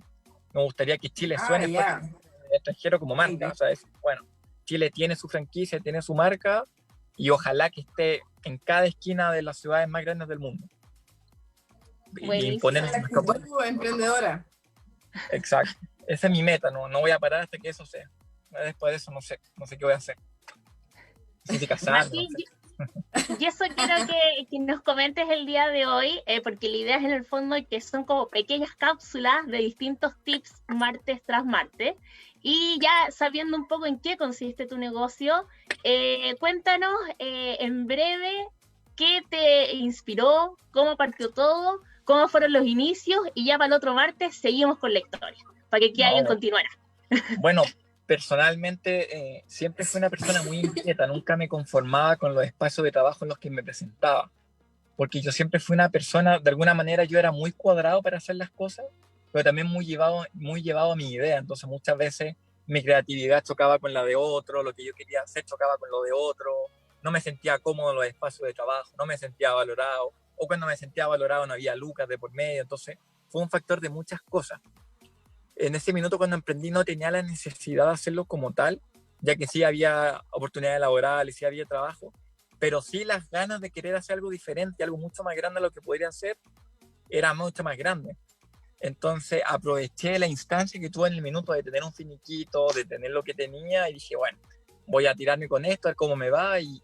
Me gustaría que Chile suene fuera del extranjero como marca. O sea, bueno, Chile tiene su franquicia, tiene su marca, y ojalá que esté en cada esquina de las ciudades más grandes del mundo. Y imponer emprendedora. Exacto. Esa es mi meta, no voy a parar hasta que eso sea. Después de eso no sé qué voy a hacer. No sé si casarme, Martín, no sé. Y eso quiero que nos comentes el día de hoy, porque la idea es en el fondo que son como pequeñas cápsulas de distintos tips martes tras martes. Y ya sabiendo un poco en qué consiste tu negocio, cuéntanos en breve qué te inspiró, cómo partió todo, cómo fueron los inicios, y ya para el otro martes seguimos con la historia, para que alguien continuara. Bueno, personalmente siempre fui una persona muy inquieta, nunca me conformaba con los espacios de trabajo en los que me presentaba, porque yo siempre fui una persona, de alguna manera yo era muy cuadrado para hacer las cosas, pero también muy llevado a mi idea. Entonces muchas veces mi creatividad chocaba con la de otro, lo que yo quería hacer chocaba con lo de otro, no me sentía cómodo en los espacios de trabajo, no me sentía valorado, o cuando me sentía valorado no había lucas de por medio. Entonces fue un factor de muchas cosas. En ese minuto cuando emprendí no tenía la necesidad de hacerlo como tal, ya que sí había oportunidades laborales, sí había trabajo, pero sí las ganas de querer hacer algo diferente, algo mucho más grande de lo que podría hacer, era mucho más grande. Entonces aproveché la instancia que tuve en el minuto de tener un finiquito, de tener lo que tenía, y dije, bueno, voy a tirarme con esto, a ver cómo me va, y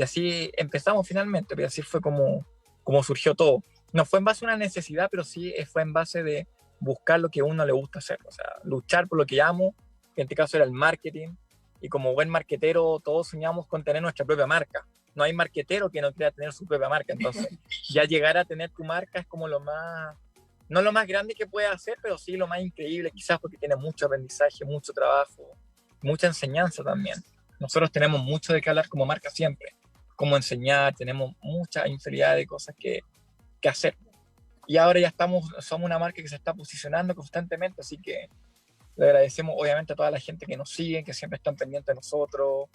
así empezamos finalmente, y así fue como surgió todo. No fue en base a una necesidad, pero sí fue en base de buscar lo que a uno le gusta hacer, o sea, luchar por lo que amo, que en este caso era el marketing, y como buen marketero todos soñamos con tener nuestra propia marca. No hay marketero que no quiera tener su propia marca, entonces ya llegar a tener tu marca es como lo más, no lo más grande que puedes hacer, pero sí lo más increíble, quizás porque tiene mucho aprendizaje, mucho trabajo, mucha enseñanza también. Nosotros tenemos mucho de qué hablar como marca siempre, cómo enseñar, tenemos mucha infinidad de cosas que hacer. Y ahora ya somos una marca que se está posicionando constantemente, así que le agradecemos obviamente a toda la gente que nos sigue, que siempre están pendientes de nosotros.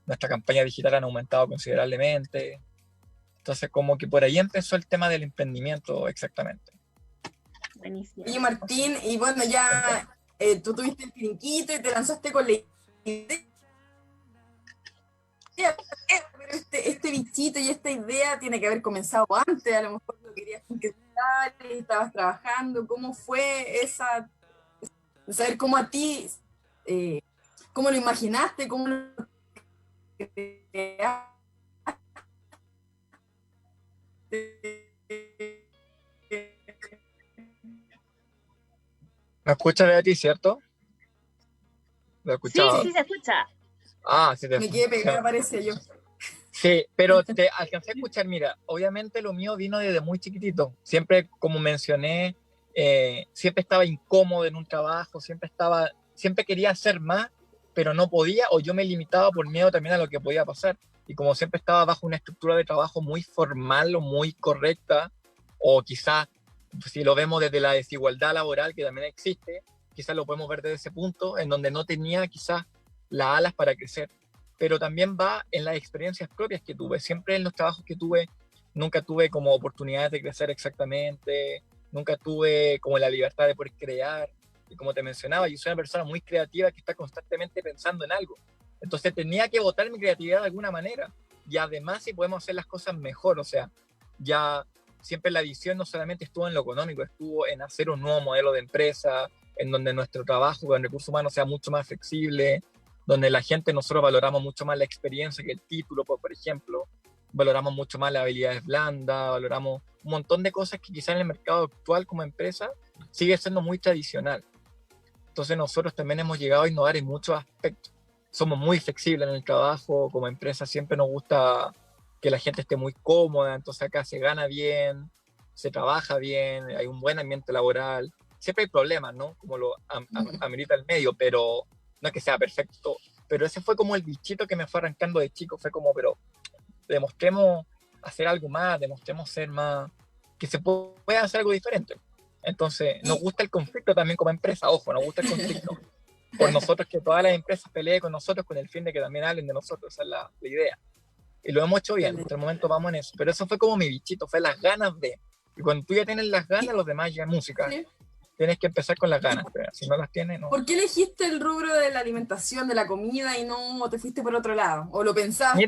Nuestra campaña digital ha aumentado considerablemente. Entonces, como que por ahí empezó el tema del emprendimiento exactamente. Buenísimo. Y Martín, y bueno, ya tú tuviste el Pirinquito y te lanzaste con la idea, pero este bichito y esta idea tiene que haber comenzado antes, a lo mejor lo querías concretar y estabas trabajando. ¿Cómo fue esa, saber cómo a ti, cómo lo imaginaste, cómo lo creaste? ¿Me escuchas, Beatriz, cierto? ¿Lo Sí, escuchaba? sí se escucha. Ah, sí, Me quedé pegada, parece yo. Sí, pero te alcancé a escuchar. Mira, obviamente lo mío vino desde muy chiquitito. Siempre, como mencioné, siempre estaba incómodo en un trabajo, siempre quería hacer más, pero no podía, o yo me limitaba por miedo también a lo que podía pasar. Y como siempre estaba bajo una estructura de trabajo muy formal o muy correcta, o quizás, si lo vemos desde la desigualdad laboral que también existe, quizás lo podemos ver desde ese punto, en donde no tenía quizás las alas para crecer. Pero también va en las experiencias propias que tuve. Siempre en los trabajos que tuve, nunca tuve como oportunidades de crecer exactamente, nunca tuve como la libertad de poder crear. Y como te mencionaba, yo soy una persona muy creativa que está constantemente pensando en algo. Entonces tenía que botar mi creatividad de alguna manera. Y además si podemos hacer las cosas mejor, o sea, ya siempre la visión no solamente estuvo en lo económico, estuvo en hacer un nuevo modelo de empresa, en donde nuestro trabajo con recursos humanos sea mucho más flexible, donde la gente, nosotros valoramos mucho más la experiencia que el título, por ejemplo, valoramos mucho más las habilidades blandas, valoramos un montón de cosas que quizás en el mercado actual como empresa sigue siendo muy tradicional. Entonces nosotros también hemos llegado a innovar en muchos aspectos. Somos muy flexibles en el trabajo, como empresa siempre nos gusta que la gente esté muy cómoda, entonces acá se gana bien, se trabaja bien, hay un buen ambiente laboral. Siempre hay problemas, ¿no? Como lo amerita el medio, pero no es que sea perfecto, pero ese fue como el bichito que me fue arrancando de chico, fue como, pero demostremos hacer algo más, demostremos ser más, que se puede hacer algo diferente. Entonces, nos gusta el conflicto también como empresa, ojo, nos gusta el conflicto. Por nosotros, que todas las empresas peleen con nosotros con el fin de que también hablen de nosotros, esa es la idea. Y lo hemos hecho bien, hasta el momento vamos en eso. Pero eso fue como mi bichito, fue las ganas de. Y cuando tú ya tienes las ganas, los demás ya música. ¿Sí? Tienes que empezar con las ganas, pero si no las tienes, no. ¿Por qué elegiste el rubro de la alimentación, de la comida, y no te fuiste por otro lado? ¿O lo pensaste?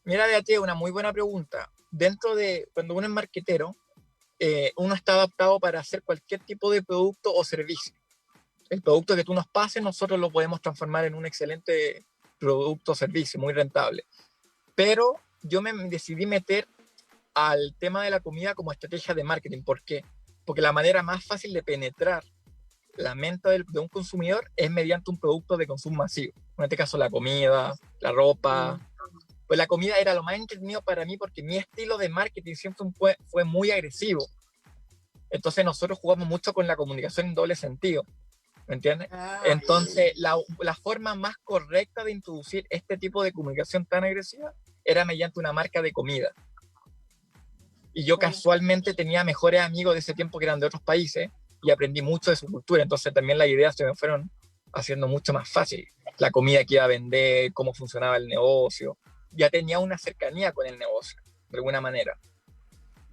Mira, Beatriz, una muy buena pregunta. Dentro de, cuando uno es marketero, uno está adaptado para hacer cualquier tipo de producto o servicio. El producto que tú nos pases, nosotros lo podemos transformar en un excelente producto o servicio, muy rentable. Pero yo me decidí meter al tema de la comida como estrategia de marketing. ¿Por qué? Porque la manera más fácil de penetrar la mente de un consumidor es mediante un producto de consumo masivo. En este caso, la comida, la ropa. Pues la comida era lo más entretenido para mí porque mi estilo de marketing siempre fue muy agresivo. Entonces nosotros jugamos mucho con la comunicación en doble sentido. ¿Me entiendes? Entonces la forma más correcta de introducir este tipo de comunicación tan agresiva era mediante una marca de comida. Y yo casualmente tenía mejores amigos de ese tiempo que eran de otros países y aprendí mucho de su cultura. Entonces también las ideas se me fueron haciendo mucho más fácil. La comida que iba a vender, cómo funcionaba el negocio. Ya tenía una cercanía con el negocio, de alguna manera.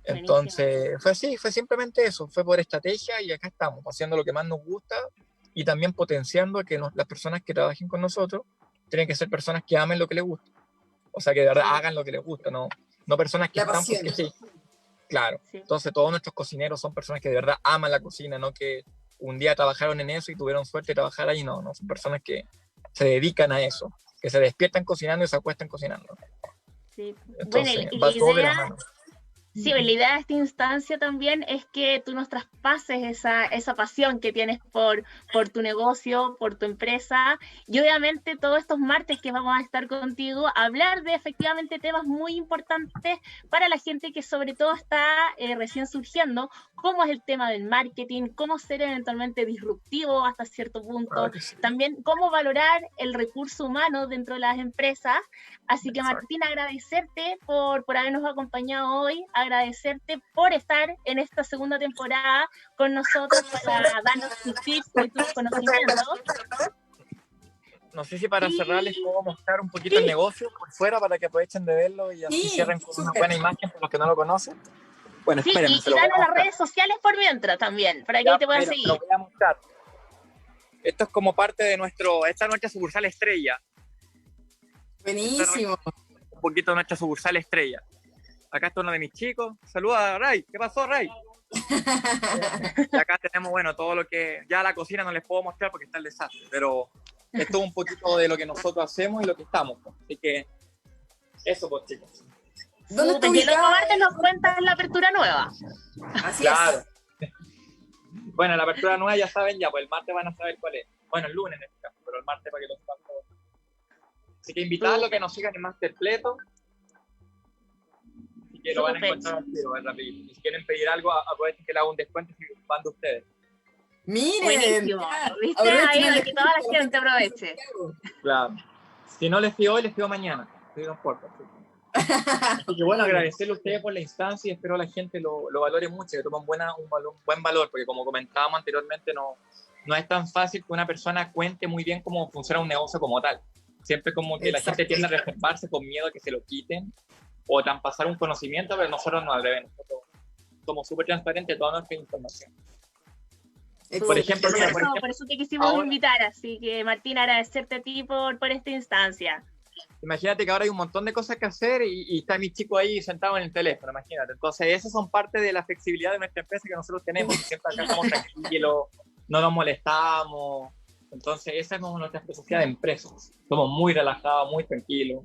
Entonces fue así, fue simplemente eso. Fue por estrategia y acá estamos, haciendo lo que más nos gusta y también potenciando que las personas que trabajen con nosotros tienen que ser personas que amen lo que les gusta. O sea, que de verdad hagan lo que les gusta, no personas que están porque sí. Claro. Sí. Entonces todos nuestros cocineros son personas que de verdad aman la cocina, no que un día trabajaron en eso y tuvieron suerte de trabajar ahí, no, son personas que se dedican a eso, que se despiertan cocinando y se acuestan cocinando. Sí. Entonces, bueno, y va todo de la mano. Sí, la idea de esta instancia también es que tú nos traspases esa pasión que tienes por tu negocio, por tu empresa, y obviamente todos estos martes que vamos a estar contigo, hablar de efectivamente temas muy importantes para la gente que sobre todo está recién surgiendo, cómo es el tema del marketing, cómo ser eventualmente disruptivo hasta cierto punto, sí. También cómo valorar el recurso humano dentro de las empresas. Así que Martín, agradecerte por habernos acompañado hoy, agradecerte por estar en esta segunda temporada con nosotros para darnos tus tips y tus conocimientos. no sé si para Sí. cerrar les puedo mostrar un poquito el negocio por fuera para que aprovechen de verlo y así Sí, cierren con una súper. buena imagen para los que no lo conocen. Bueno, Sí, espérenme, y se lo voy a danos las mostrar. redes sociales por mientras también, para que Ya, ahí te puedan mira, se seguir. lo voy a mostrar. Esto es como parte de esta es nuestra sucursal estrella. Buenísimo. Un poquito de nuestra sucursal estrella. Acá está uno de mis chicos. Saluda a Ray. ¿Qué pasó, Ray? Y acá tenemos, bueno, todo lo que... Ya la cocina no les puedo mostrar porque está el desastre, pero esto es un poquito de lo que nosotros hacemos y lo que estamos. Pues. Así que eso, pues, chicos. ¿Dónde está Súper, y el otro ubicado? martes nos cuentas la apertura nueva. Así Claro. es. Bueno, la apertura nueva ya saben ya, pues el martes van a saber cuál es. Bueno, el lunes en este caso, pero el martes para que lo sepan todos. Así que invitarlos a que nos sigan en Masterpleto. Así que lo van a Súper. encontrar al tiro, es rapidito. Y si quieren pedir algo, aprovechen que le hago un descuento si van de ustedes. Miren. Buenísimo. ya, ¿Viste? aprovechen Ahí, el para que toda la descuento, gente aproveche. Claro. Si no les pido hoy, les pido mañana. Sí, no importa. Sí. Así que bueno, agradecerle a ustedes por la instancia y espero la gente lo valore mucho, que tome un buen valor, porque como comentábamos anteriormente, no es tan fácil que una persona cuente muy bien cómo funciona un negocio como tal. Siempre como que la gente tiende a reservarse con miedo a que se lo quiten o pasar un conocimiento, pero nosotros no, al revés. Nosotros somos súper transparentes de toda nuestra información. Por ejemplo, Por mira, eso, por eso te quisimos ahora- invitar, así que Martín, agradecerte a ti por esta instancia. Imagínate que ahora hay un montón de cosas que hacer y está mi chico ahí sentado en el teléfono, imagínate. Entonces, esas son parte de la flexibilidad de nuestra empresa que nosotros tenemos. Siempre acá estamos tranquilos, no nos molestamos. Entonces, esa es como nuestra filosofía de empresa. Somos muy relajados, muy tranquilos.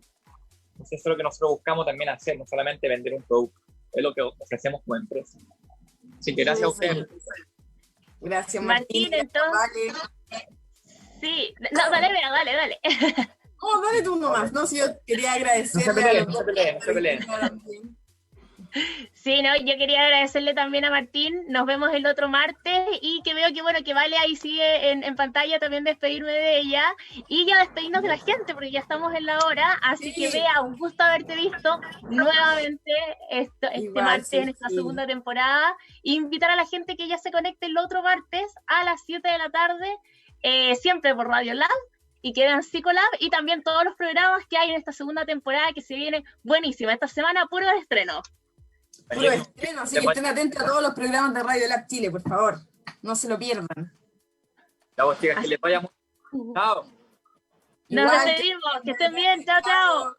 Entonces, eso es lo que nosotros buscamos también hacer, no solamente vender un producto. Es lo que ofrecemos como empresa. Así que gracias a ustedes. Gracias, Martín, Martín. entonces- Vale. Sí, no, dale, Bea, dale. Oh, dale tú nomás. No, si yo quería agradecerle No se peleen, a los no se peleen, no se peleen. también. Sí, no, yo quería agradecerle también a Martín. Nos vemos el otro martes y que veo que bueno, que Vale ahí sigue en pantalla, también despedirme de ella y ya despedirnos de la gente porque ya estamos en la hora, así que Sí. Bea, un gusto haberte visto nuevamente este Igual, martes sí, en esta sí. segunda temporada. Invitar a la gente que ya se conecte el otro martes a las 7 de la tarde, siempre por Radio Lab. Y quedan Psicolab y también todos los programas que hay en esta segunda temporada que se viene buenísima. Esta semana puro de estreno. Puro estreno, así que estén atentos a todos los programas de Radio Lab Chile, por favor. No se lo pierdan. Ya vos, chicas, que les vaya muy... Chao. Nos Igual, despedimos, que estén bien, chao, chao.